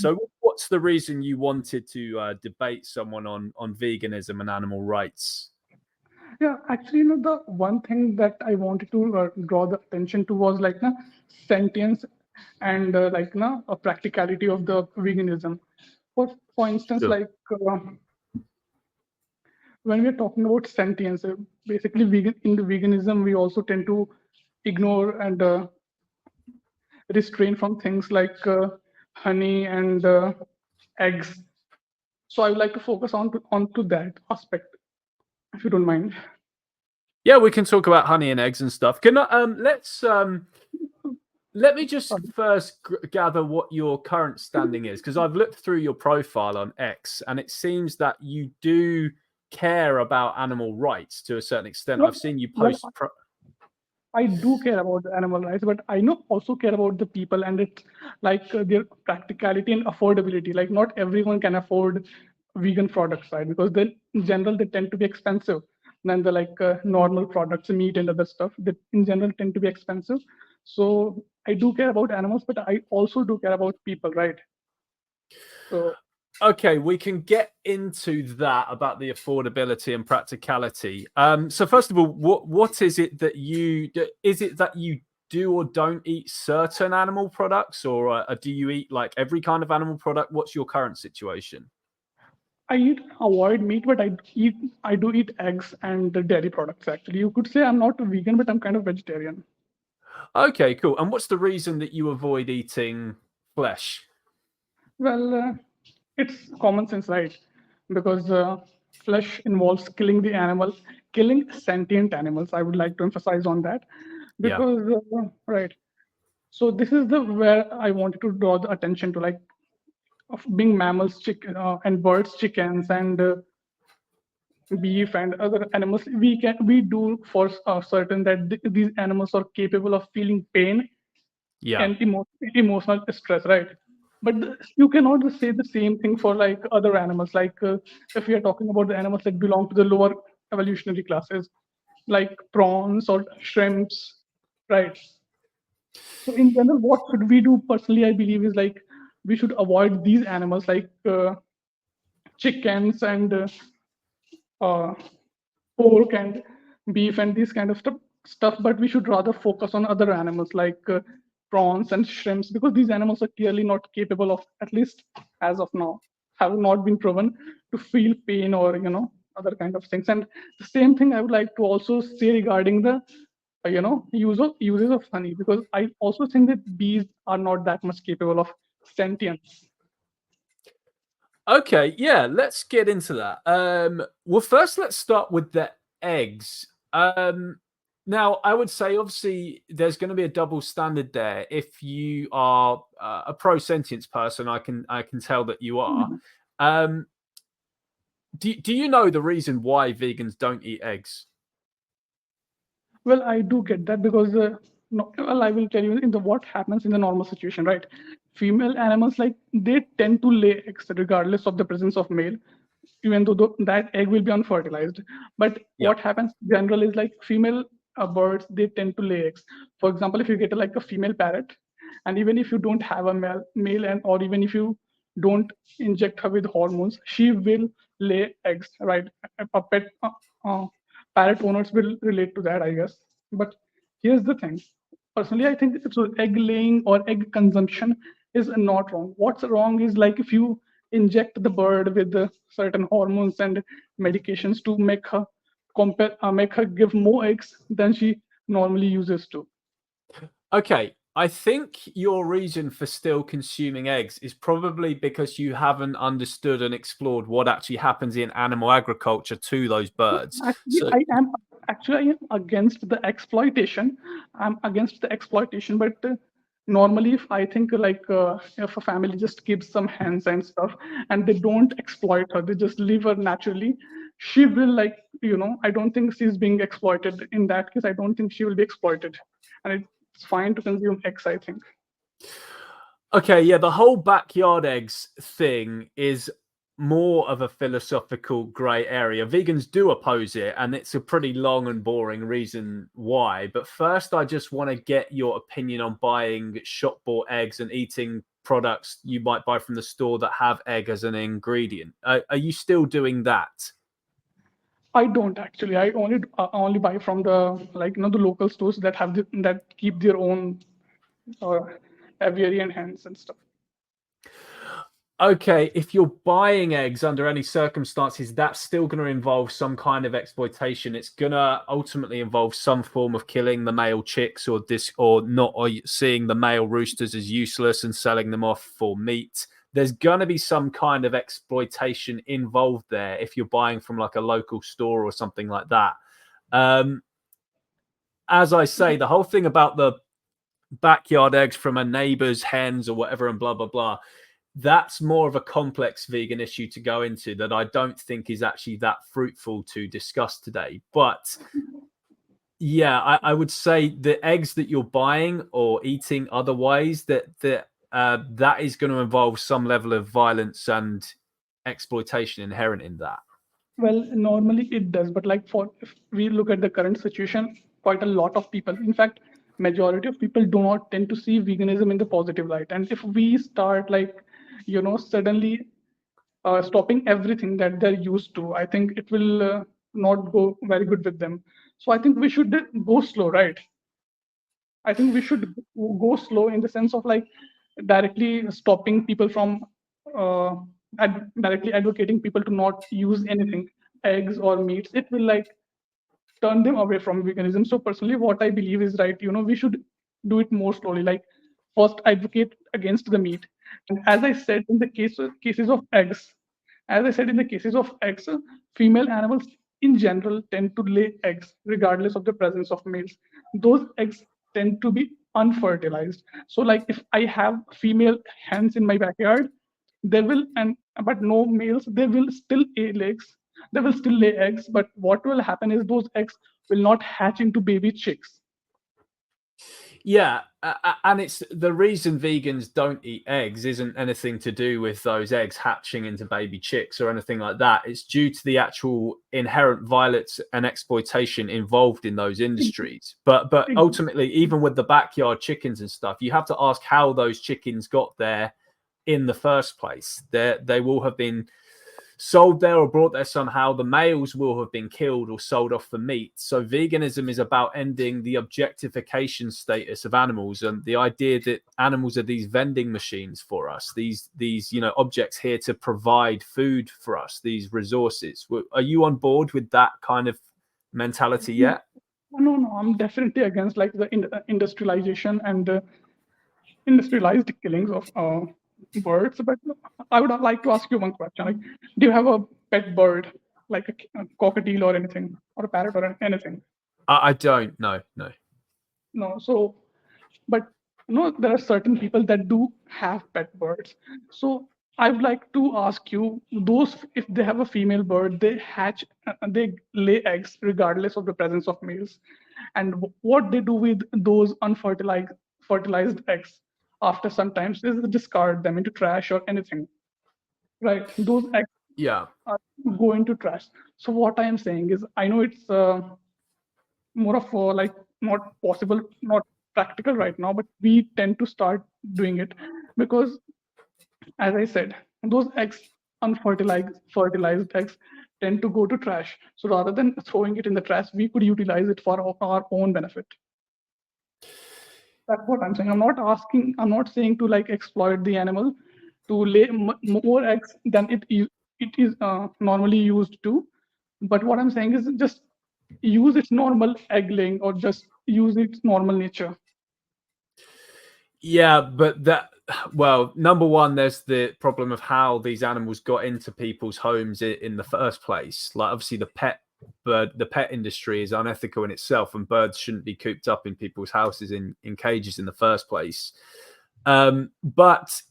So, what's the reason you wanted to debate someone on veganism and animal rights? Yeah, actually, the one thing that I wanted to draw the attention to was like sentience and a practicality of the veganism. For instance, Sure. when we're talking about sentience, basically vegan in the veganism, we also tend to ignore and restrain from things like honey and eggs. So I would like to focus on to that aspect, if you don't mind. Yeah, we can talk about honey and eggs and stuff. Can I, let me just Sorry. first gather what your current standing is, because I've looked through your profile on X, and it seems that you do care about animal rights to a certain extent. Well, I've seen you well, post. I do care about the animal rights, but I know also care about the people and it's like their practicality and affordability. Like not everyone can afford vegan products, right? Because they, in general, they tend to be expensive than the normal products, meat and other stuff. That in general tend to be expensive. So I do care about animals, but I also do care about people, right? So Okay, we can get into that about the affordability and practicality. So first of all, what is it that you do or don't eat certain animal products, or do you eat like every kind of animal product? What's your current situation? I avoid meat, but I do eat eggs and the dairy products. Actually, you could say I'm not a vegan, but I'm kind of vegetarian. Okay, cool. And what's the reason that you avoid eating flesh? Well, it's common sense, right? Because flesh involves killing the animal, killing sentient animals. I would like to emphasize on that, Yeah. because right. So this is the where I wanted to draw the attention to, like of being mammals, chicken and birds, chickens, and beef and other animals. We do for certain that these animals are capable of feeling pain Yeah. and emotional stress, right? But you cannot just say the same thing for like other animals. Like if we are talking about the animals that belong to the lower evolutionary classes, like prawns or shrimps, right? So in general, what should we do? Personally, I believe is like we should avoid these animals like chickens and uh, pork and beef and these kind of stuff, but we should rather focus on other animals like prawns and shrimps, because these animals are clearly not capable of, at least as of now, have not been proven to feel pain or other kind of things. And the same thing I would like to also say regarding the uses of honey, because I also think that bees are not that much capable of sentience. Okay, yeah, let's get into that. Well, first let's start with the eggs. Now, I would say obviously there's going to be a double standard there. If you are a pro sentience person, I can tell that you are. Um, do you know the reason why vegans don't eat eggs? Well, I do get that because, no, well, I will tell you in the what happens in the normal situation, right? Female animals, like they tend to lay eggs regardless of the presence of male, even though that egg will be unfertilized. But Yeah. what happens generally is like female birds, they tend to lay eggs. For example, if you get like a female parrot, and even if you don't have a male, and or even if you don't inject her with hormones, she will lay eggs, right? A pet uh, parrot owners will relate to that, I guess. But here's the thing. Personally, I think so egg laying or egg consumption is not wrong. What's wrong is like if you inject the bird with certain hormones and medications to make her give more eggs than she normally uses to. Okay, I think your reason for still consuming eggs is probably because you haven't understood and explored what actually happens in animal agriculture to those birds. Actually, So, I am against the exploitation. I'm against the exploitation, but normally, if I think if a family just keeps some hens and stuff, and they don't exploit her, they just leave her naturally, she will I don't think she's being exploited. In that case, I don't think she will be exploited, and it's fine to consume eggs, I think. okay, yeah, the whole backyard eggs thing is more of a philosophical grey area. Vegans do oppose it, and it's a pretty long and boring reason why. But first, I just want to get your opinion on buying shop bought eggs and eating products you might buy from the store that have egg as an ingredient. Are you still doing that? I don't actually. I only buy from the the local stores that have that keep their own uh, aviary hens and stuff. Okay, if you're buying eggs under any circumstances, that's still going to involve some kind of exploitation. It's going to ultimately involve some form of killing the male chicks, or not, or seeing the male roosters as useless and selling them off for meat. There's going to be some kind of exploitation involved there if you're buying from like a local store or something like that. As I say, the whole thing about the backyard eggs from a neighbor's hens or whatever and blah, blah, blah, that's more of a complex vegan issue to go into that I don't think is actually that fruitful to discuss today. But yeah, I would say the eggs that you're buying or eating otherwise, that is going to involve some level of violence and exploitation inherent in that. Well, normally it does, but if we look at the current situation, quite a lot of people, in fact, majority of people do not tend to see veganism in the positive light. And if we start suddenly stopping everything that they're used to, I think it will not go very good with them. So I think we should go slow, right? I think we should go slow in the sense of directly stopping people from directly advocating people to not use anything, eggs or meats. It will turn them away from veganism. So personally, what I believe is right. We should do it more slowly. Like first advocate against the meat, and as I said in the cases of eggs, as I said in the cases of eggs, female animals in general tend to lay eggs regardless of the presence of males. Those eggs tend to be unfertilized. So like if I have female hens in my backyard, they will and but no males, they will still lay eggs. They will still lay eggs, but what will happen is those eggs will not hatch into baby chicks. Yeah, and it's the reason vegans don't eat eggs isn't anything to do with those eggs hatching into baby chicks or anything like that. It's due to the actual inherent violence and exploitation involved in those industries. But ultimately, even with the backyard chickens and stuff, you have to ask how those chickens got there in the first place. They will have been sold there or brought there somehow. The males will have been killed or sold off for meat. So veganism is about ending the objectification status of animals and the idea that animals are these vending machines for us, these objects here to provide food for us, these resources. Are you on board with that kind of mentality yet? No, I'm definitely against the industrialization and industrialized killings of birds. But I would like to ask you one question. Like, do you have a pet bird, like a cockatiel or anything, or a parrot or anything? I don't. No. No. So, but there are certain people that do have pet birds. So I would like to ask you, those if they have a female bird, they hatch, they lay eggs regardless of the presence of males, and what they do with those unfertilized fertilized eggs after some time is discard them into trash or anything. Right? Those eggs Yeah. go into trash. So what I am saying is, I know it's more of not possible, not practical right now, but we tend to start doing it because, as I said, those eggs, unfertilized fertilized eggs, tend to go to trash. So rather than throwing it in the trash, we could utilize it for our own benefit. That's what I'm saying. I'm not saying to exploit the animal to lay more eggs than it is normally used to. But what I'm saying is just use its normal egg laying or just use its normal nature. Yeah, but number one, there's the problem of how these animals got into people's homes in the first place. Like, obviously, the pet industry is unethical in itself, and birds shouldn't be cooped up in people's houses in cages in the first place. But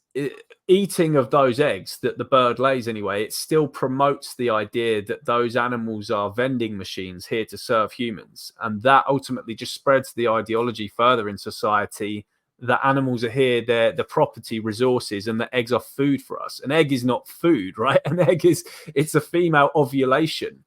eating of those eggs that the bird lays anyway, it still promotes the idea that those animals are vending machines here to serve humans, and that ultimately just spreads the ideology further in society that animals are here, they're the property, resources, and the eggs are food for us. An egg is not food, right? It's a female ovulation.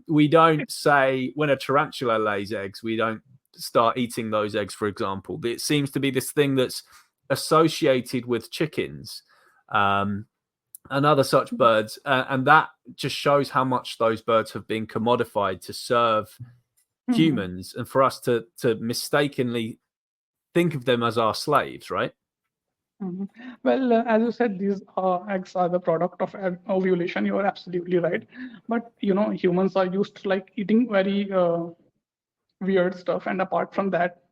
We don't say when a tarantula lays eggs, we don't start eating those eggs, for example. It seems to be this thing that's associated with chickens and other such birds, and that just shows how much those birds have been commodified to serve humans, and for us to mistakenly think of them as our slaves, right? Well, as you said, these eggs are the product of ovulation. You are absolutely right. But humans are used to like eating very weird stuff, and apart from that,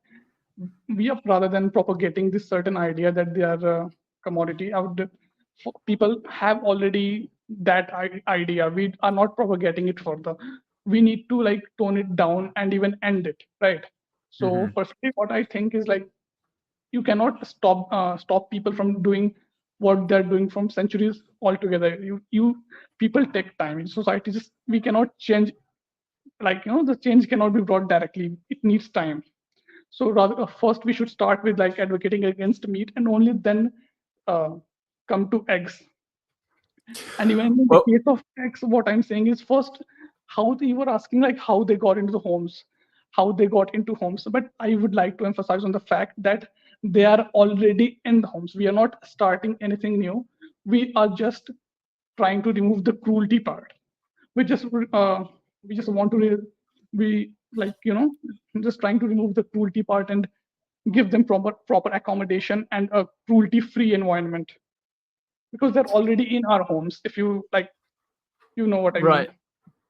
we are rather than propagating this certain idea that they are a commodity out there, people have already that idea. We are not propagating it further. We need to like tone it down and even end it, right? So personally, what I think is like you cannot stop people from doing what they're doing from centuries altogether. You people take time in society. Just we cannot change, like the change cannot be brought directly. It needs time. So rather, first we should start with like advocating against meat, and only then uh, come to eggs. And even in the Well, case of eggs, what I'm saying is first, you were asking like how they got into the homes, how they got into homes. But I would like to emphasize on the fact that they are already in the homes. We are not starting anything new. We are just trying to remove the cruelty part. We just we just want to we like just trying to remove the cruelty part and give them proper accommodation and a cruelty free environment, because they're already in our homes. If you like, you know what I mean. right.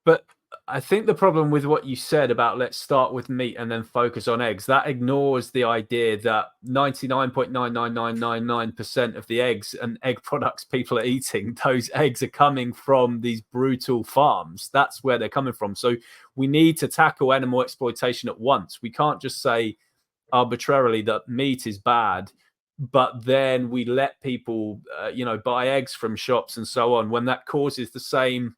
But I think the problem with what you said about let's start with meat and then focus on eggs, that ignores the idea that 99.99999% of the eggs and egg products people are eating, those eggs are coming from these brutal farms. That's where they're coming from. So we need to tackle animal exploitation at once. We can't just say arbitrarily that meat is bad, but then we let people, buy eggs from shops and so on, when that causes the same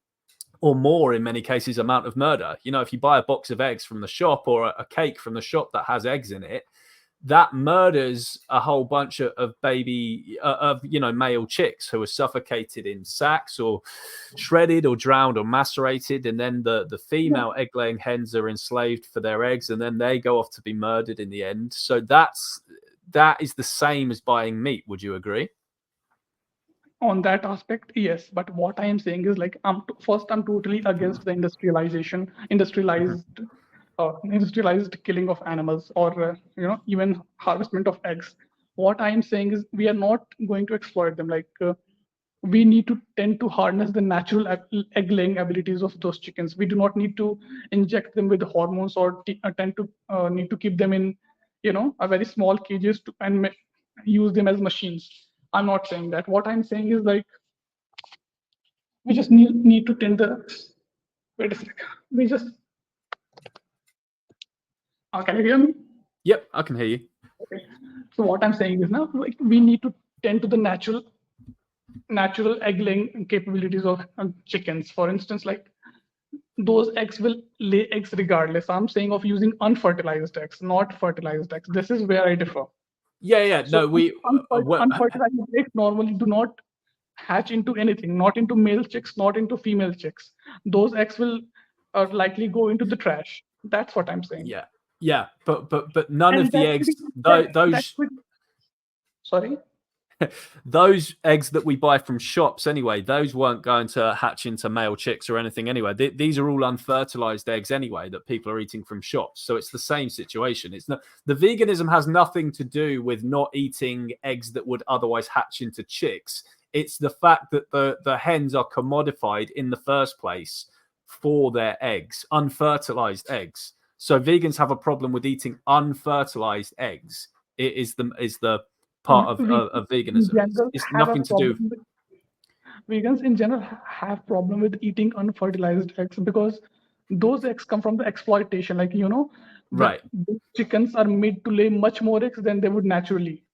or more in many cases amount of murder. If you buy a box of eggs from the shop or a cake from the shop that has eggs in it, that murders a whole bunch of baby male chicks who are suffocated in sacks or shredded or drowned or macerated, and then the female egg laying hens are enslaved for their eggs, and then they go off to be murdered in the end. So that is the same as buying meat. Would you agree? On that aspect, yes. But what I am saying is like first I'm totally against the industrialized killing of animals, or even harvestment of eggs. What I am saying is we are not going to exploit them. Like we need to tend to harness the natural egg laying abilities of those chickens. We do not need to inject them with hormones, or tend to need to keep them in a very small cages and use them as machines. I'm not saying that. What I'm saying is like we just need to tend the. Wait a sec. We just. Can you hear me? Yep, I can hear you. Okay. So what I'm saying is now, like we need to tend to the natural egg laying capabilities of chickens. For instance, like those eggs will lay eggs regardless. I'm saying of using unfertilized eggs, not fertilized eggs. This is where I differ. Yeah. So No, we. unfertilized eggs normally do not hatch into anything, not into male chicks, not into female chicks. Those eggs will likely go into the trash. That's what I'm saying. Yeah, but none of And the that's eggs, that's those sorry. those eggs that we buy from shops anyway, those weren't going to hatch into male chicks or anything anyway. These are all unfertilized eggs anyway that people are eating from shops. So it's the same situation. It's not, the veganism has nothing to do with not eating eggs that would otherwise hatch into chicks. It's the fact that the hens are commodified in the first place for their eggs, unfertilized eggs. So vegans have a problem with eating unfertilized eggs. It is the part of In veganism. general It's have a nothing to do. problem with vegans in general have problem with eating unfertilized eggs, because those eggs come from the exploitation. Like Right. the chickens are made to lay much more eggs than they would naturally.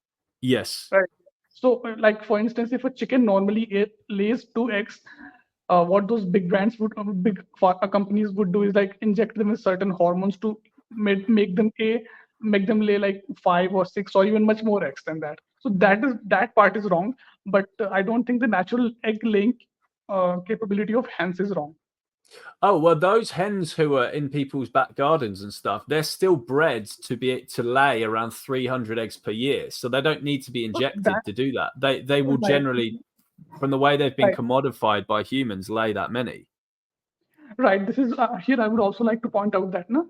Yes. Right. So, like for instance, if a chicken normally lays 2 eggs, what those big brands would, companies would do is like inject them with certain hormones to make them lay like 5 or 6 or even much more eggs than that. So that part is wrong. But I don't think the natural egg laying capability of hens is wrong. Oh, well, those hens who are in people's back gardens and stuff, they're still bred to be to lay around 300 eggs per year. So they don't need to be So that injected to do that. They will right, generally, from the way they've been right, commodified by humans, lay that many. right. This is here. I would also like to point out that no,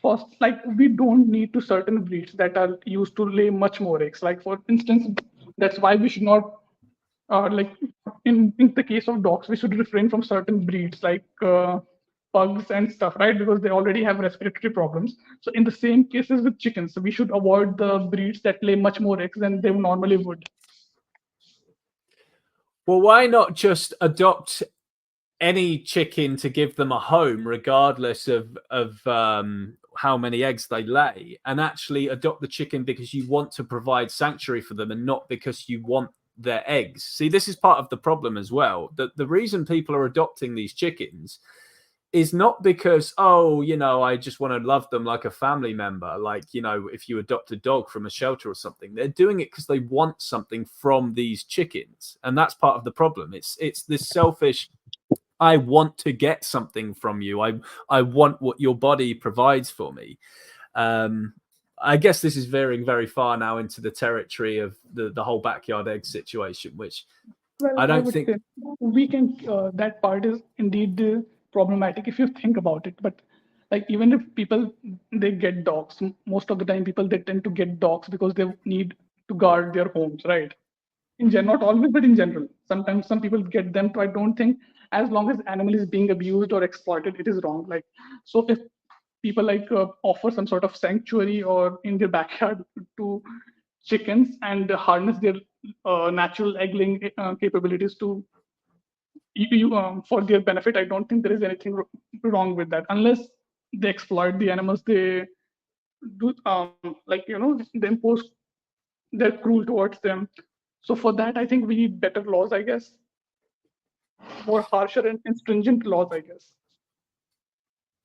first, like we don't need to certain breeds that are used to lay much more eggs. Like for instance, that's why we should not like in the case of dogs, we should refrain from certain breeds like pugs and stuff, right? Because they already have respiratory problems. So in the same cases with chickens, we should avoid the breeds that lay much more eggs than they normally would. Well, why not just adopt any chicken to give them a home, regardless of how many eggs they lay, and actually adopt the chicken because you want to provide sanctuary for them and not because you want their eggs. See, this is part of the problem as well. The reason people are adopting these chickens is not because, oh, I just want to love them like a family member, like, if you adopt a dog from a shelter or something. They're doing it because they want something from these chickens, and that's part of the problem. It's this selfish, I want to get something from you. I want what your body provides for me. I guess this is veering very far now into the territory of the whole backyard egg situation, which Well, I I don't would think. say we can, that part is indeed problematic if you think about it. But like even if people they get dogs, most of the time people they tend to get dogs because they need to guard their homes, right? In general, not always, but in general, sometimes some people get them. So I don't think as long as animal is being abused or exploited, it is wrong. Like so, if people like offer some sort of sanctuary or in their backyard to chickens and harness their natural egg laying capabilities to for their benefit, I don't think there is anything wrong with that, unless they exploit the animals. They do like they impose they're cruel towards them. So for that, I think we need better laws, I guess, more harsher and stringent laws, I guess.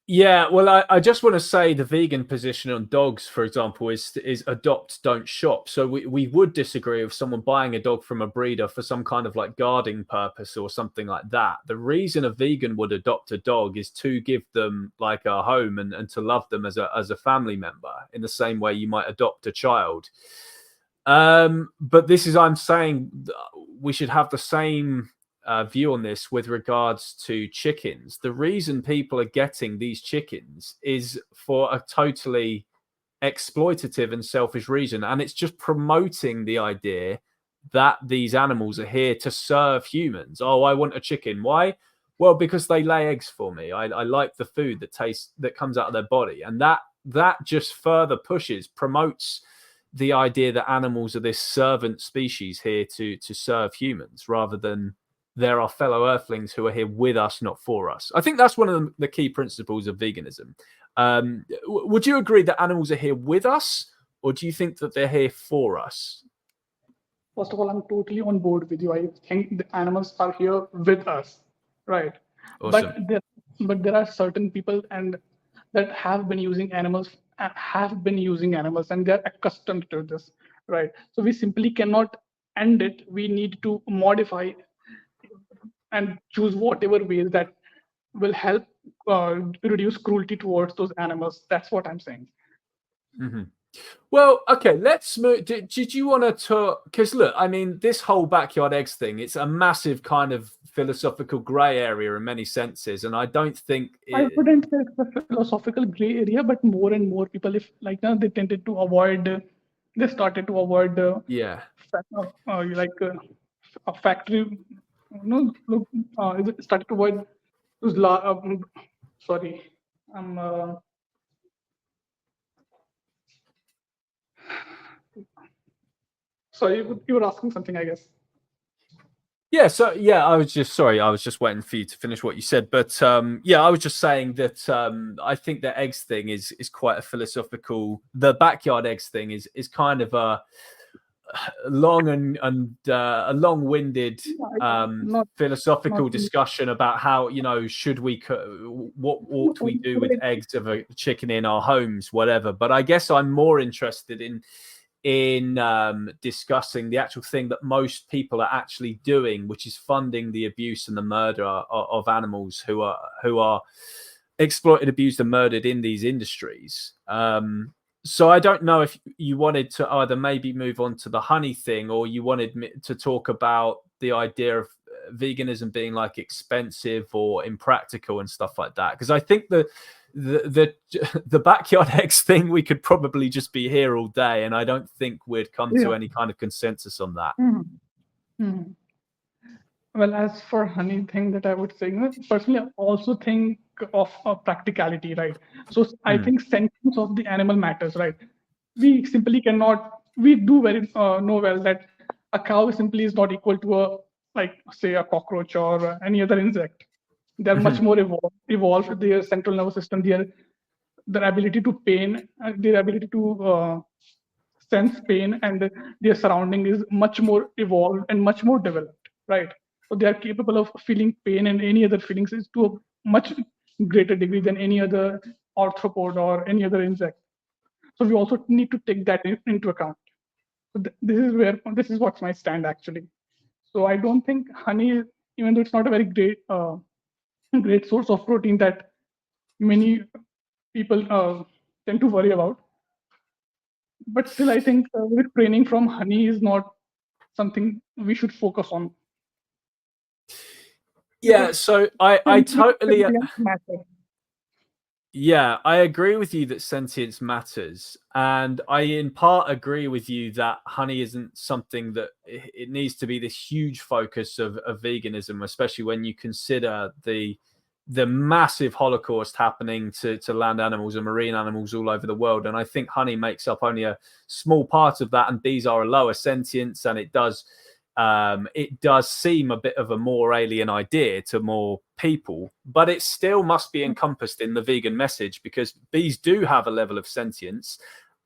Yeah, well, I just want to say the vegan position on dogs, for example, is adopt, don't shop. So we would disagree with someone buying a dog from a breeder for some kind of like guarding purpose or something like that. The reason a vegan would adopt a dog is to give them like a home and to love them as a family member in the same way you might adopt a child. But this is, I'm saying we should have the same view on this with regards to chickens. The reason people are getting these chickens is for a totally exploitative and selfish reason, and it's just promoting the idea that these animals are here to serve humans. Oh, I want a chicken. Why? Well, because they lay eggs for me. I like the food that comes out of their body, and that just further promotes the idea that animals are this servant species here to serve humans, rather than there are fellow earthlings who are here with us, not for us. I think that's one of the key principles of veganism. Would you agree that animals are here with us, or do you think that they're here for us? First of all, I'm totally on board with you. I think the animals are here with us, right? But Awesome. there are certain people and that have been using animals and they're accustomed to this, right? So we simply cannot end it. We need to modify and choose whatever ways that will help reduce cruelty towards those animals. That's what I'm saying. Mm-hmm. Well, okay, let's move. Did you want to talk? Because look, I mean, this whole backyard eggs thing, it's a massive kind of philosophical gray area in many senses. And I don't think I it, wouldn't say it's a philosophical gray area, but more and more people, if like now they tended to avoid, they started to avoid yeah. like a factory, look, it started to avoid those sorry, I'm sorry, you were asking something, I guess. Yeah, so yeah, I was just waiting for you to finish what you said. But yeah, I was just saying that I think the eggs thing is quite a philosophical. The backyard eggs thing is kind of a long and a long-winded Not not philosophical discussion about how, should we what ought we do with eggs of a chicken in our homes, whatever. But I guess I'm more interested in discussing the actual thing that most people are actually doing, which is funding the abuse and the murder of animals who are exploited, abused, and murdered in these industries. So I don't know if you wanted to either maybe move on to the honey thing, or you wanted to talk about the idea of veganism being like expensive or impractical and stuff like that. Because I think the backyard eggs thing, we could probably just be here all day, and I don't think we'd come to any kind of consensus on that. Well, as for honey thing, that I would say, personally, I also think of practicality, right? So I think sentience of the animal matters, right? We simply cannot. We do very know well that a cow simply is not equal to a, like, say, a cockroach or any other insect. They're much more evolved. Their central nervous system, their ability to pain, their ability to sense pain, and their surrounding is much more evolved and much more developed, right? So they are capable of feeling pain and any other feelings is to a much greater degree than any other arthropod or any other insect. So we also need to take that into account. So this is what's my stand actually. So I don't think honey, even though it's not a very great source of protein that many people tend to worry about, but still I think with training from honey is not something we should focus on. Yeah, so I totally matter. Yeah, I agree with you that sentience matters, and I in part agree with you that honey isn't something that it needs to be this huge focus of veganism, especially when you consider the massive holocaust happening to land animals and marine animals all over the world. And I think honey makes up only a small part of that, and bees are a lower sentience, and it does seem a bit of a more alien idea to more people, but it still must be encompassed in the vegan message, because bees do have a level of sentience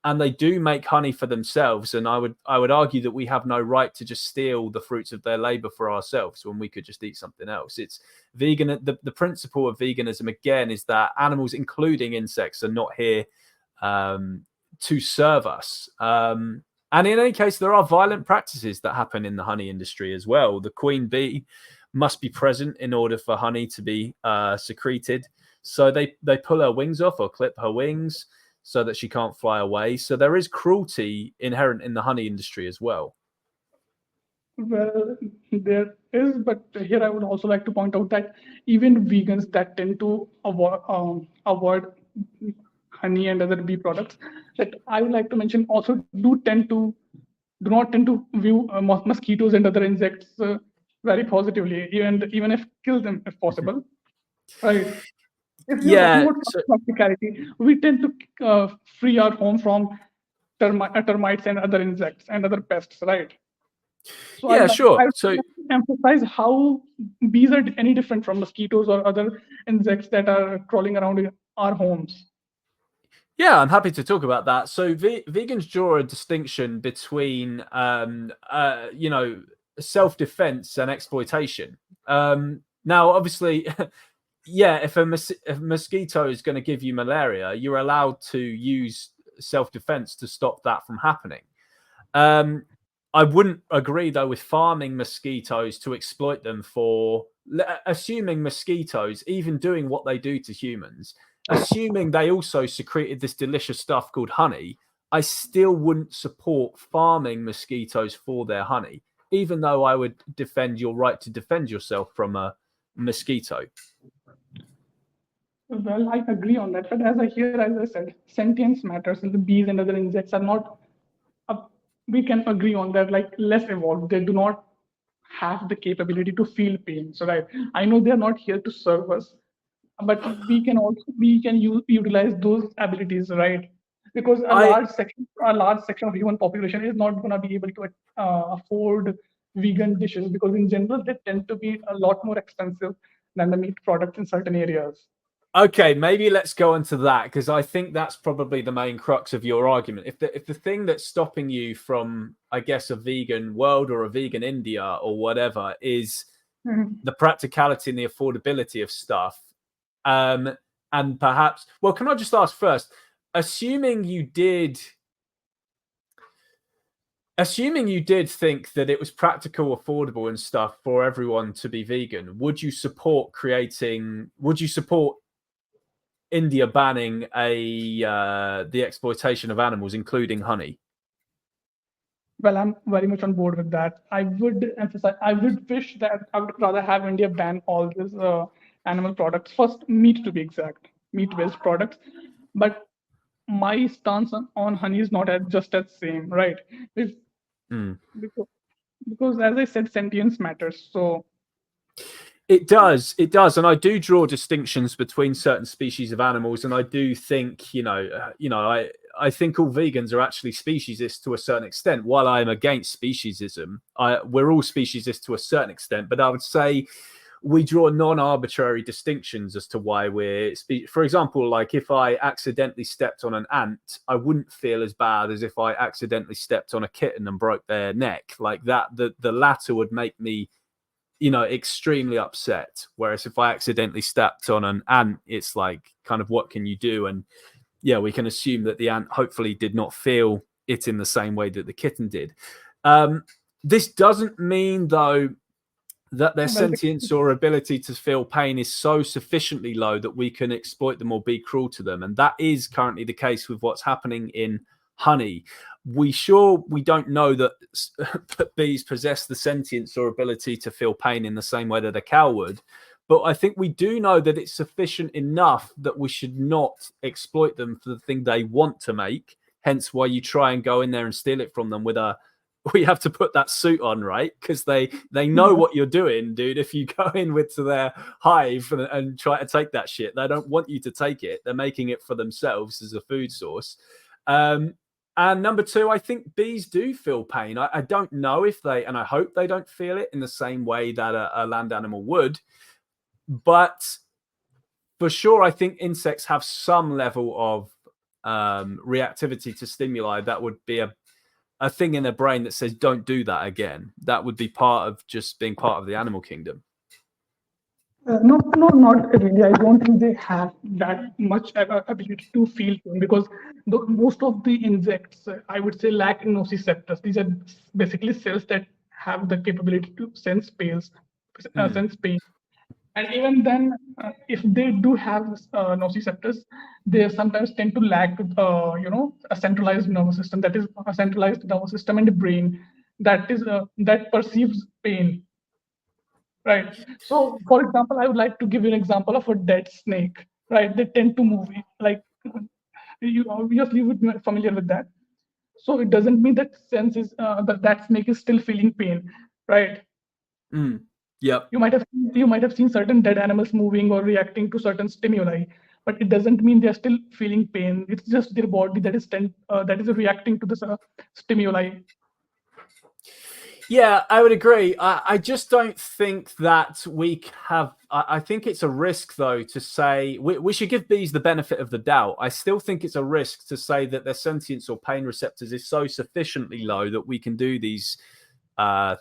and they do make honey for themselves. And I would argue that we have no right to just steal the fruits of their labor for ourselves when we could just eat something else. It's vegan. The principle of veganism, again, is that animals, including insects, are not here to serve us. And in any case, there are violent practices that happen in the honey industry as well. The queen bee must be present in order for honey to be secreted. So they pull her wings off or clip her wings so that she can't fly away. So there is cruelty inherent in the honey industry as well. Well, there is, but here I would also like to point out that even vegans that tend to avoid honey and other bee products, that I would like to mention, also do not tend to view mosquitoes and other insects very positively, even if kill them if possible, right? If we are talking about practicality, we tend to free our home from termites and other insects and other pests, right? So yeah, sure. I would emphasize how bees are any different from mosquitoes or other insects that are crawling around in our homes. Yeah, I'm happy to talk about that. So vegans draw a distinction between, self-defense and exploitation. Now, obviously, yeah, if a mosquito is going to give you malaria, you're allowed to use self-defense to stop that from happening. I wouldn't agree, though, with farming mosquitoes to exploit them for, assuming mosquitoes, even doing what they do to humans, assuming they also secreted this delicious stuff called honey, I still wouldn't support farming mosquitoes for their honey, even though I would defend your right to defend yourself from a mosquito. Well, I agree on that. But as I said, sentience matters, and the bees and other insects are not. We can agree on that. Like, less evolved, they do not have the capability to feel pain. So, right, I know they are not here to serve us, but we can utilize those abilities, right? Because a large section of human population is not going to be able to afford vegan dishes, because in general they tend to be a lot more expensive than the meat products in certain areas. Okay, maybe let's go into that, because I think that's probably the main crux of your argument. If the thing that's stopping you from, I guess, a vegan world or a vegan India or whatever is the practicality and the affordability of stuff, and perhaps, well, can I just ask first, assuming you did Assuming you did think that it was practical, affordable, and stuff for everyone to be vegan, would you support India banning the exploitation of animals, including honey? Well, I'm very much on board with that. I would wish that I would rather have India ban all these animal products. First, meat to be exact, meat-based products. But my stance on honey is not just as same, right? If, because, because as I said, sentience matters. So it does, and I do draw distinctions between certain species of animals, and I do think, I think all vegans are actually speciesists to a certain extent. While I am against speciesism, we're all speciesists to a certain extent, but I would say we draw non-arbitrary distinctions as to why for example, like if I accidentally stepped on an ant, I wouldn't feel as bad as if I accidentally stepped on a kitten and broke their neck. Like that, the latter would make me extremely upset, whereas if I accidentally stepped on an ant, it's like, kind of, what can you do? And yeah, we can assume that the ant hopefully did not feel it in the same way that the kitten did. This doesn't mean, though, that their sentience or ability to feel pain is so sufficiently low that we can exploit them or be cruel to them. And that is currently the case with what's happening in honey. We don't know that bees possess the sentience or ability to feel pain in the same way that a cow would. But I think we do know that it's sufficient enough that we should not exploit them for the thing they want to make. Hence why you try and go in there and steal it from them we have to put that suit on, right? Because they know what you're doing, dude. If you go in to their hive and try to take that shit, they don't want you to take it. They're making it for themselves as a food source. And number two, I think bees do feel pain. I don't know if and I hope they don't feel it in the same way that a land animal would. But for sure, I think insects have some level of reactivity to stimuli that would be a thing in their brain that says, don't do that again. That would be part of just being part of the animal kingdom. No, not really. I don't think they have that much ability to feel pain, because most of the insects, I would say, lack nociceptors. These are basically cells that have the capability to sense pain. And even then, if they do have nociceptors, they sometimes tend to lack, a centralized nervous system. That is, a centralized nervous system in the brain that perceives pain. Right. So, for example, I would like to give you an example of a dead snake. Right. They tend to move like, you obviously would be familiar with that. So it doesn't mean that that snake is still feeling pain, right? Yep. You might have seen certain dead animals moving or reacting to certain stimuli, but it doesn't mean they're still feeling pain. It's just their body that is reacting to the stimuli. Yeah, I would agree. I just don't think that we have. I think it's a risk, though, to say we should give bees the benefit of the doubt. I still think it's a risk to say that their sentience or pain receptors is so sufficiently low that we can do these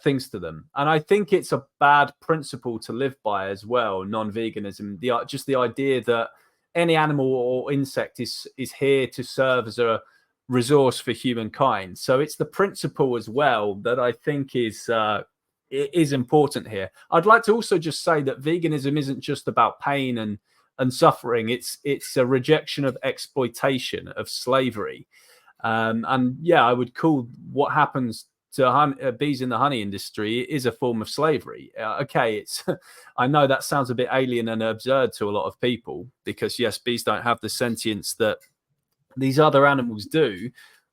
things to them. And I think it's a bad principle to live by as well, non-veganism. Just the idea that any animal or insect is here to serve as a resource for humankind. So it's the principle as well that I think is important here. I'd like to also just say that veganism isn't just about pain and suffering. It's a rejection of exploitation, of slavery. And yeah, I would call what happens to bees in the honey industry is a form of slavery. Okay, I know that sounds a bit alien and absurd to a lot of people, because yes, bees don't have the sentience that these other animals do,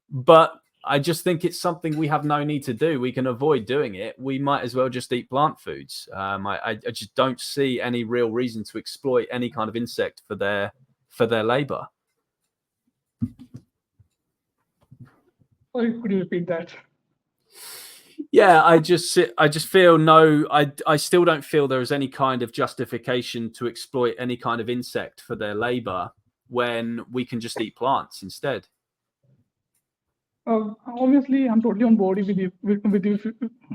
but I just think it's something we have no need to do. We can avoid doing it. We might as well just eat plant foods. I just don't see any real reason to exploit any kind of insect for their labor. Sorry, could you repeat that? Yeah, I just feel I still don't feel there is any kind of justification to exploit any kind of insect for their labor when we can just eat plants instead. Obviously, I'm totally on board with you.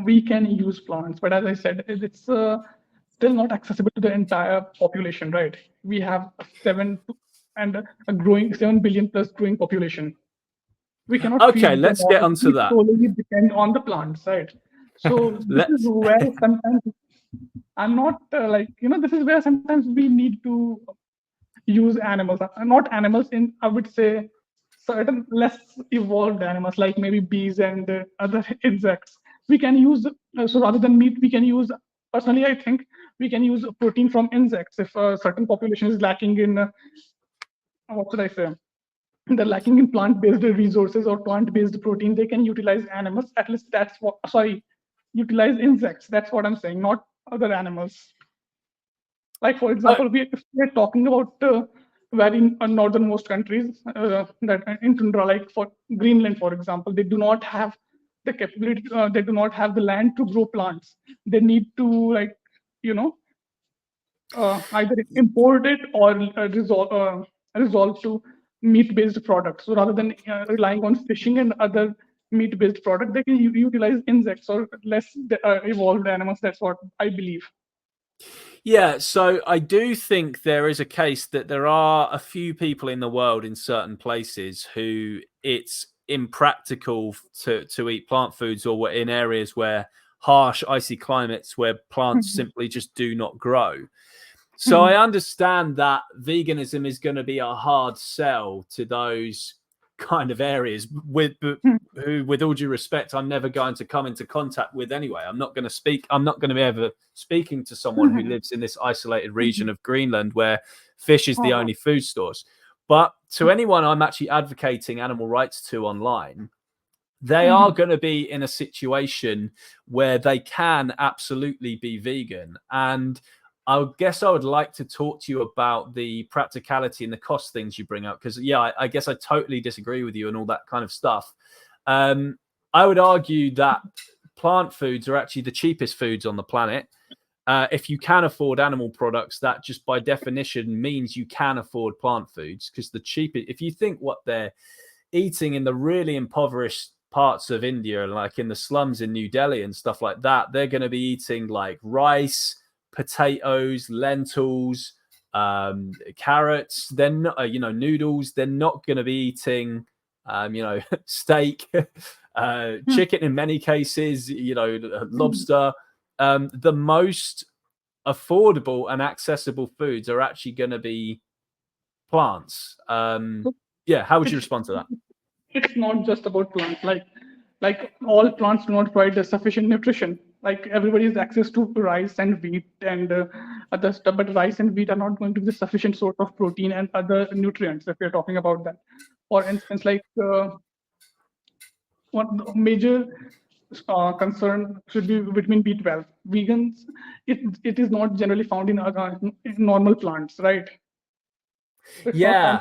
We can use plants, but as I said, it's still not accessible to the entire population, right? We have 7 billion plus growing population. We cannot Okay, feed them let's all. get onto We that. solely depend on the plants, right? So this is Let's where sometimes I'm not this is where sometimes we need to use animals, not animals in, I would say, certain less evolved animals like maybe bees and other insects. We can use, so rather than meat, we can use, personally, I think we can use protein from insects. If a certain population is lacking in, what should I say? They're lacking in plant-based resources or plant-based protein, they can utilize animals. At least that's what, sorry, utilize insects. That's what I'm saying, not other animals. Like, for uh, example, if we're talking about very northernmost countries that in tundra, like for Greenland, for example, they do not have the capability, they do not have the land to grow plants. They need to, you know, either import it or resolve to meat-based products. So rather than relying on fishing and other meat-based products, they can utilize insects or less evolved animals. That's what I believe. Yeah, so I do think there is a case that there are a few people in the world in certain places who it's impractical to eat plant foods, or in areas where harsh, icy climates where plants Mhm. simply just do not grow. So I Mhm. understand that veganism is going to be a hard sell to those kind of areas who, with all due respect, I'm never going to come into contact with anyway. I'm not going to speak. I'm not going to be ever speaking to someone who Mhm. lives in this isolated region Mhm. of Greenland where fish is the Uh-huh. only food source. But to anyone I'm actually advocating animal rights to online, they are Mhm. going to be in a situation where they can absolutely be vegan. And I guess I would like to talk to you about the practicality and the cost things you bring up, because, yeah, I guess I totally disagree with you and all that kind of stuff. I would argue that plant foods are actually the cheapest foods on the planet. If you can afford animal products, that just by definition means you can afford plant foods, because the cheapest, if you think what they're eating in the really impoverished parts of India, like in the slums in New Delhi and stuff like that, they're going to be eating like rice, potatoes, lentils, carrots. Then noodles. They're not going to be eating steak, chicken in many cases. Mhm. Lobster. The most affordable and accessible foods are actually going to be plants. So Yeah, how would you it's respond to that? it's not just about plants. Like all plants do not provide sufficient nutrition. Like everybody has access to rice and wheat and other stuff, but rice and wheat are not going to be the sufficient source of protein and other nutrients if we're talking about that. For instance, one major concern should be vitamin B12. Vegans, it is not generally found in normal plants, right? It's not found Yeah.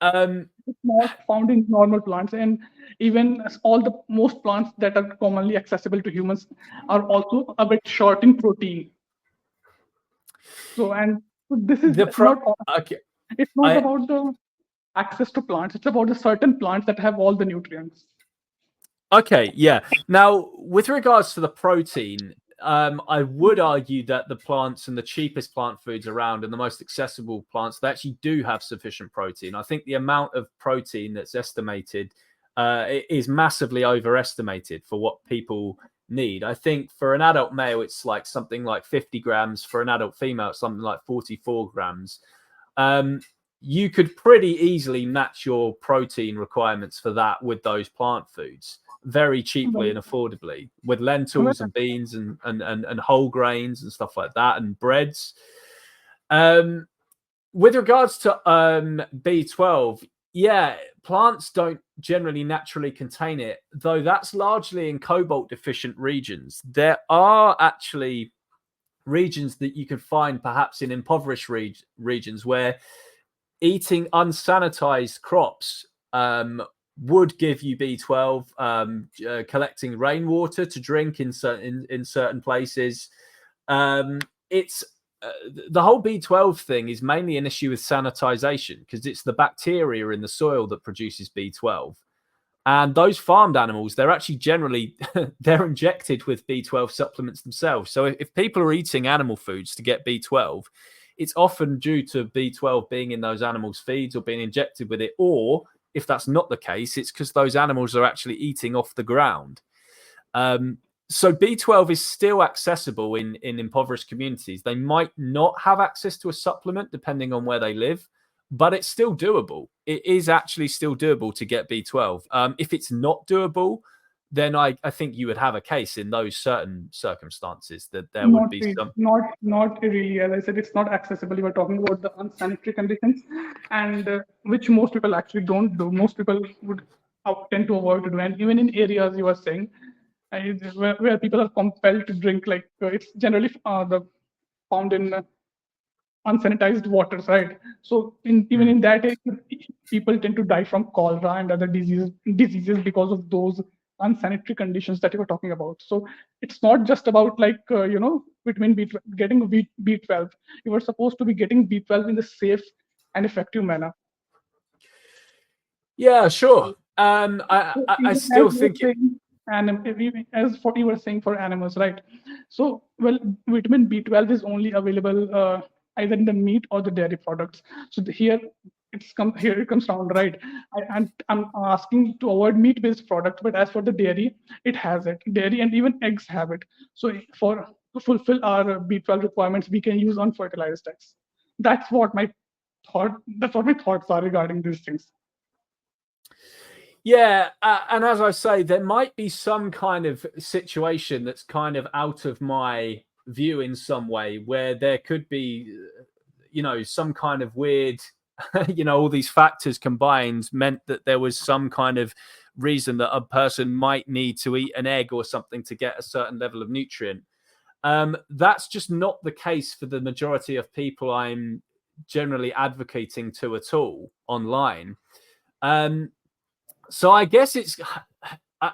Um, it's not found in normal plants, and even as all the most plants that are commonly accessible to humans are also a bit short in protein. So, and this is the pro not, okay, it's not I about the access to plants, it's about the certain plants that have all the nutrients. Okay, yeah. Now, with regards to the protein, I would argue that the plants and the cheapest plant foods around and the most accessible plants, they actually do have sufficient protein. I think the amount of protein that's estimated is massively overestimated for what people need. I think for an adult male, it's like something like 50 grams. For an adult female, it's something like 44 grams. Um, you could pretty easily match your protein requirements for that with those plant foods very cheaply Well, and affordably, with lentils well, and beans and whole grains and stuff like that, and breads. Um, with regards to B12, yeah, plants don't generally naturally contain it, though that's largely in cobalt deficient regions. There are actually regions that you can find perhaps in impoverished regions where eating unsanitized crops would give you B12. Collecting rainwater to drink in certain places. It's the whole B12 thing is mainly an issue with sanitization, because it's the bacteria in the soil that produces B12. And those farmed animals, they're actually generally they're injected with B12 supplements themselves. So if people are eating animal foods to get B12, it's often due to B12 being in those animals' feeds or being injected with it, or if that's not the case, it's because those animals are actually eating off the ground. So B12 is still accessible in impoverished communities. They might not have access to a supplement depending on where they live, but it's still doable. It is actually still doable to get B12. If it's not doable, then I think you would have a case in those certain circumstances that there would Not be really, some. not really. As I said, it's not accessible. You were talking about the unsanitary conditions, and which most people actually don't do. Most people would tend to avoid to do, and even in areas you were saying, where people are compelled to drink, like it's generally the found in unsanitized waters, right? So even in that area, people tend to die from cholera and other diseases because of those unsanitary conditions that you were talking about. So it's not just about like vitamin B12, getting B12. You were supposed to be getting B12 in the safe and effective manner. Yeah, sure. So I even as still you were think saying, as what you were saying for animals, right? So, well, vitamin B12 is only available either in the meat or the dairy products. So here it comes down, right? I'm asking to avoid meat-based products, but as for the dairy, it has it. Dairy and even eggs have it. So for to fulfill our B12 requirements, we can use unfertilized eggs. That's what my That's what my thoughts are regarding these things. Yeah, and as I say, there might be some kind of situation that's kind of out of my view in some way, where there could be, some kind of weird, all these factors combined meant that there was some kind of reason that a person might need to eat an egg or something to get a certain level of nutrient. That's just not the case for the majority of people I'm generally advocating to at all online. So I guess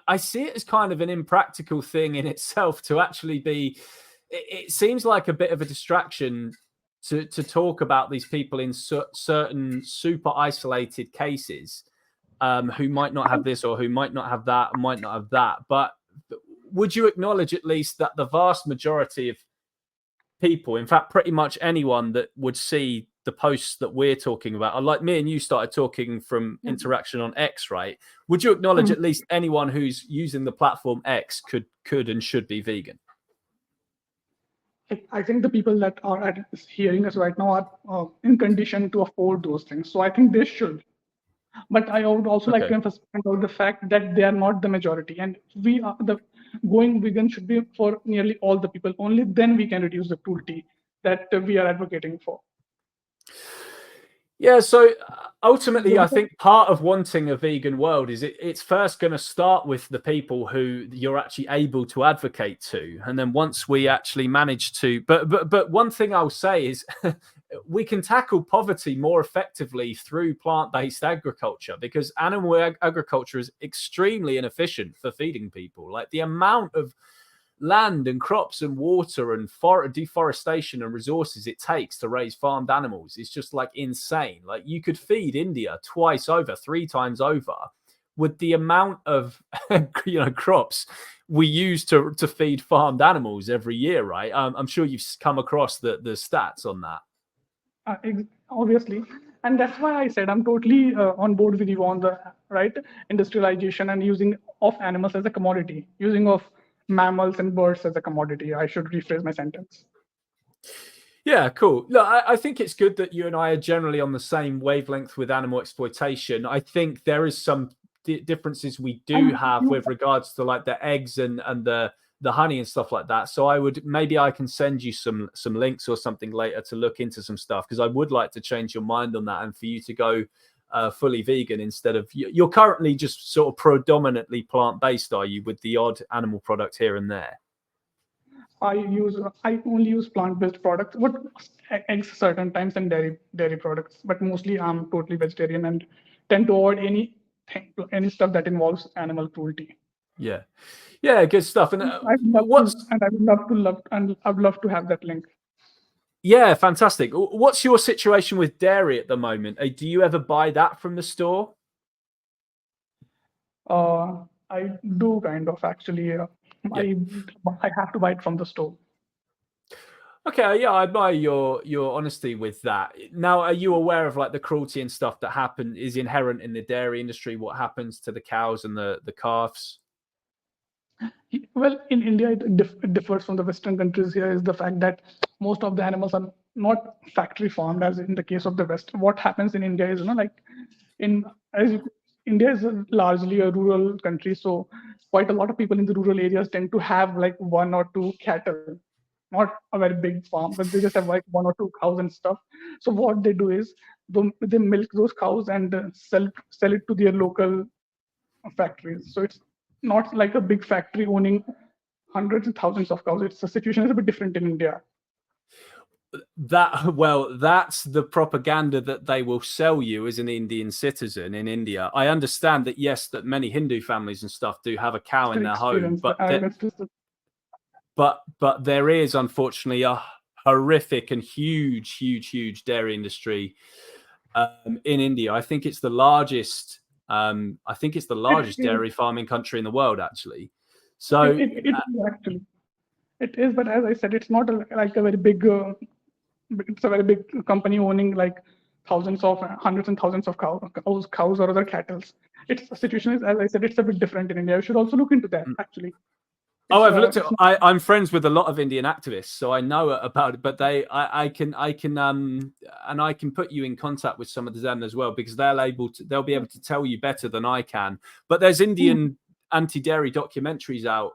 I see it as kind of an impractical thing in itself to actually be. It seems like a bit of a distraction to talk about these people in certain super isolated cases, who might not have this or who might not have that, and might not have that. But would you acknowledge at least that the vast majority of people, in fact, pretty much anyone that would see the posts that we're talking about, like me and you started talking from interaction on X, right? Would you acknowledge at least anyone who's using the platform X could and should be vegan? I think the people that are hearing us right now are in condition to afford those things. So I think they should. But I would also like Okay. to emphasize about the fact that they are not the majority, and we are the going vegan should be for nearly all the people. Only then we can reduce the cruelty that we are advocating for. Yeah, so ultimately, I So, think part of wanting a vegan world is it's first going to start with the people who you're actually able to advocate to, and then once we actually manage to, but one thing I'll say is we can tackle poverty more effectively through plant-based agriculture, because animal agriculture is extremely inefficient for feeding people. Like the amount of land and crops and water and deforestation and resources it takes to raise farmed animals is just like insane. Like you could feed India twice over, three times over with the amount of crops we use to feed farmed animals every year, right? I'm sure you've come across the stats on that. obviously, and that's why I said I'm totally on board with you on the right industrialization and using of animals as a commodity, using of mammals and birds as a commodity. I should rephrase my sentence. Yeah, cool. Look, I think it's good that you and I are generally on the same wavelength with animal exploitation. I think there is some differences we do And have you, with regards to like the eggs and the honey and stuff like that. So maybe I can send you some links or something later to look into some stuff, because I would like to change your mind on that and for you to go fully vegan instead of you're currently just sort of predominantly plant based, are you, with the odd animal product here and there? I only use plant-based products, but eggs certain times and dairy products. But mostly I'm totally vegetarian and tend to avoid any stuff that involves animal cruelty. Yeah, yeah, good stuff. And I'd love to, what's and I would love to love, and I'd love to have that link. Yeah, fantastic. What's your situation with dairy at the moment? Do you ever buy that from the store? I do kind of actually. Yeah. I I have to buy it from the store. Okay, yeah, I admire your honesty with that. Now, are you aware of like the cruelty and stuff that is inherent in the dairy industry? What happens to the cows and the calves? Well, in India, it differs from the Western countries. Here is the fact that most of the animals are not factory farmed, as in the case of the West. What happens in India is, like in as you, India is largely a rural country, so quite a lot of people in the rural areas tend to have like one or two cattle, not a very big farm, but they just have like one or two cows and stuff. So what they do is they milk those cows and sell it to their local factories. So it's not like a big factory owning hundreds and thousands of cows. It's the situation is a bit different in India. That's the propaganda that they will sell you as an Indian citizen in India. I understand that, yes, that many Hindu families and stuff do have a cow in their home, The arrogance is but there is unfortunately a horrific and huge dairy industry in India. I think it's the largest. Dairy farming country in the world, actually. So it actually it is, but as I said, it's not like a very big. It's a very big company owning like hundreds and thousands of cows or other cattle. It's the situation is, as I said, it's a bit different in India. You should also look into that actually. I've looked at. I'm friends with a lot of Indian activists, so I know about it. But I can put you in contact with some of them as well, because they'll be able to tell you better than I can. But there's Indian anti-dairy documentaries out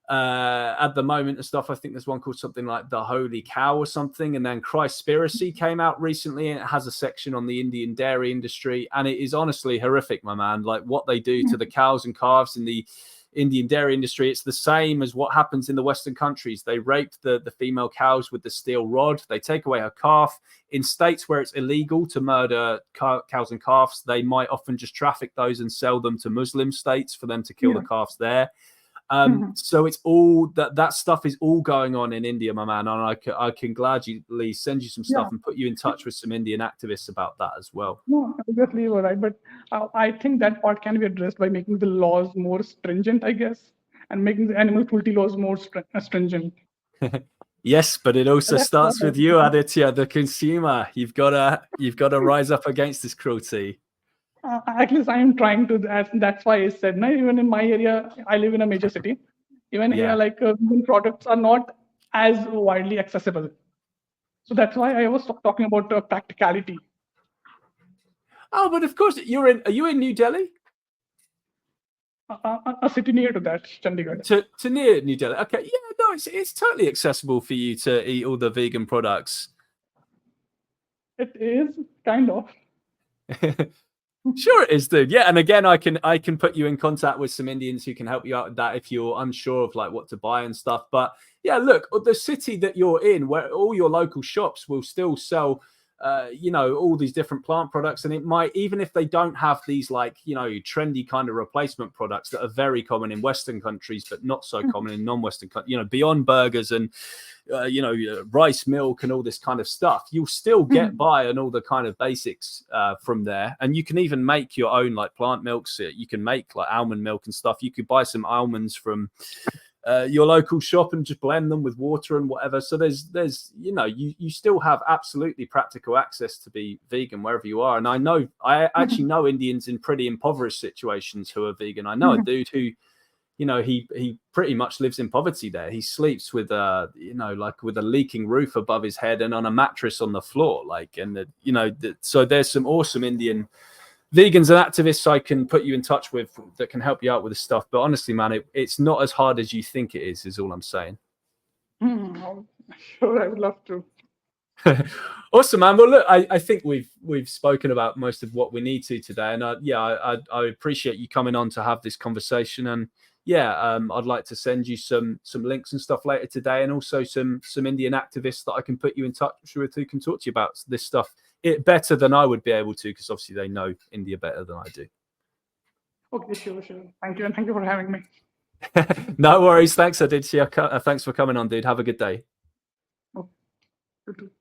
at the moment and stuff. I think there's one called something like The Holy Cow or something, and then Christspiracy came out recently, and it has a section on the Indian dairy industry, and it is honestly horrific, my man. Like what they do to the cows and calves in the Indian dairy industry, it's the same as what happens in the Western countries. They rape the female cows with the steel rod. They take away her calf. In states where it's illegal to murder cows and calves, they might often just traffic those and sell them to Muslim states for them to kill the calves there. So it's all that stuff is all going on in India, my man. And I can gladly send you some stuff and put you in touch with some Indian activists about that as well. No, obviously you're right, but I think that part can be addressed by making the laws more stringent, I guess, and making the animal cruelty laws more stringent. Yes, but it also starts with you, Aditya, the consumer. You've got to rise up against this cruelty. At least I am trying to. That's why I said, no, even in my area, I live in a major city. Even here, like vegan products are not as widely accessible. So that's why I was talking about practicality. Oh, but of course, are you in New Delhi? A city near to that, Chandigarh. To near New Delhi. Okay, yeah, no, it's totally accessible for you to eat all the vegan products. It is kind of. Sure it is, dude. Yeah, and again, I can put you in contact with some Indians who can help you out with that if you're unsure of like what to buy and stuff. But yeah, look, the city that you're in, where all your local shops will still sell all these different plant products, and it might, even if they don't have these like trendy kind of replacement products that are very common in Western countries but not so common in non-Western countries, beyond burgers and rice milk and all this kind of stuff, you'll still get by on all the kind of basics from there. And you can even make your own like plant milks. You can make like almond milk and stuff. You could buy some almonds from your local shop and just blend them with water and whatever. So there's you still have absolutely practical access to be vegan wherever you are. And I actually know Indians in pretty impoverished situations who are vegan. I know a dude who he pretty much lives in poverty there. He sleeps with like with a leaking roof above his head and on a mattress on the floor, so there's some awesome Indian vegans and activists I can put you in touch with that can help you out with this stuff. But honestly, man, it's not as hard as you think it is all I'm saying. Sure, I would love to. Awesome, man. Well, look, I think we've spoken about most of what we need to today, and I appreciate you coming on to have this conversation. And I'd like to send you some links and stuff later today, and also some Indian activists that I can put you in touch with who can talk to you about this stuff better than I would be able to, because obviously they know India better than I do. Okay, sure. Thank you, and thank you for having me. No worries. Thanks, Aditya. Thanks for coming on, dude. Have a good day. Oh, you too.